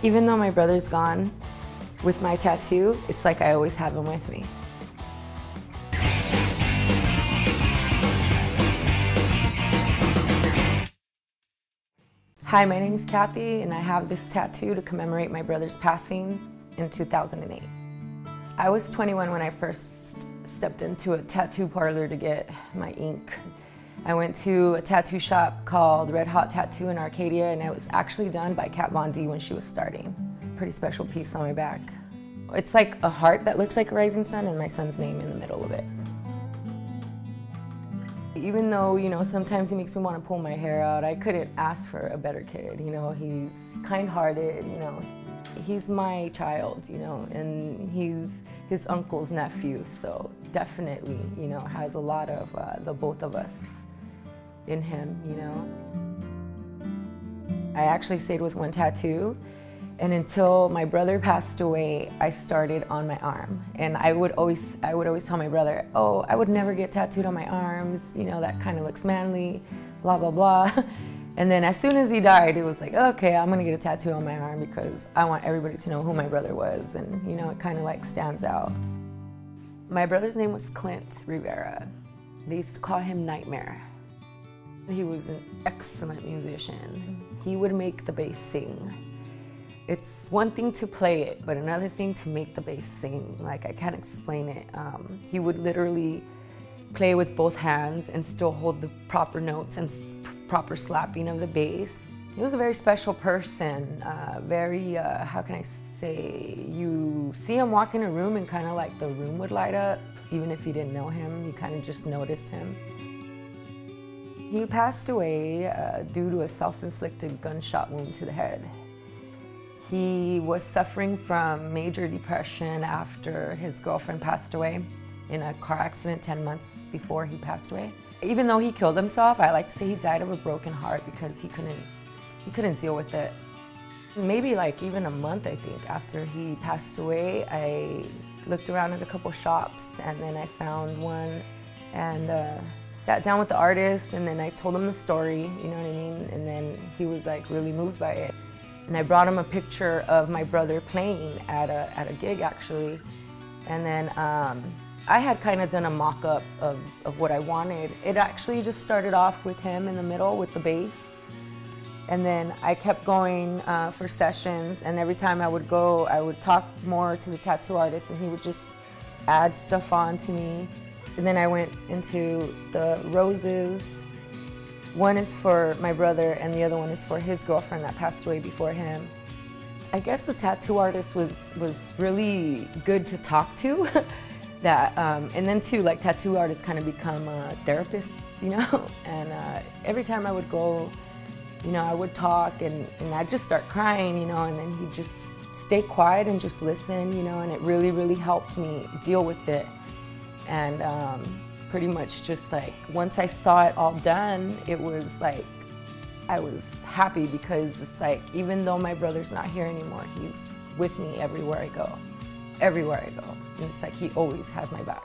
Even though my brother's gone, with my tattoo, it's like I always have him with me. Hi, my name is Kathy, and I have this tattoo to commemorate my brother's passing in 2008. I was 21 when I first stepped into a tattoo parlor to get my ink. I went to a tattoo shop called Red Hot Tattoo in Arcadia, and it was actually done by CafeMom when she was starting. It's a pretty special piece on my back. It's like a heart that looks like a rising sun and my son's name in the middle of it. Even though, sometimes he makes me want to pull my hair out, I couldn't ask for a better kid. He's kind-hearted, he's my child, and he's his uncle's nephew, so definitely, has a lot of the both of us in him, I actually stayed with one tattoo, and until my brother passed away, I started on my arm. And I would always tell my brother, oh, I would never get tattooed on my arms, that kind of looks manly, blah, blah, blah. And then as soon as he died, it was like, okay, I'm gonna get a tattoo on my arm because I want everybody to know who my brother was, and it kind of like stands out. My brother's name was Clint Rivera. They used to call him Nightmare. He was an excellent musician. He would make the bass sing. It's one thing to play it, but another thing to make the bass sing. Like, I can't explain it. He would literally play with both hands and still hold the proper notes and proper slapping of the bass. He was a very special person, how can I say, you see him walk in a room and kind of like the room would light up. Even if you didn't know him, you kind of just noticed him. He passed away due to a self-inflicted gunshot wound to the head. He was suffering from major depression after his girlfriend passed away in a car accident 10 months before he passed away. Even though he killed himself, I like to say he died of a broken heart because he couldn't deal with it. Maybe like even a month, I think, after he passed away, I looked around at a couple shops and then I found one and sat down with the artist, and then I told him the story, you know what I mean? And then he was like really moved by it. And I brought him a picture of my brother playing at a gig, actually. And then I had kind of done a mock-up of what I wanted. It actually just started off with him in the middle with the bass. And then I kept going for sessions, and every time I would go, I would talk more to the tattoo artist, and he would just add stuff on to me. And then I went into the roses. One is for my brother, and the other one is for his girlfriend that passed away before him. I guess the tattoo artist was really good to talk to. And then too, like, tattoo artists kind of become therapists, And every time I would go, I would talk, and I'd just start crying, and then he'd just stay quiet and just listen, and it really, really helped me deal with it. And pretty much just like, once I saw it all done, it was like, I was happy because it's like, even though my brother's not here anymore, he's with me everywhere I go. Everywhere I go. And it's like, he always has my back.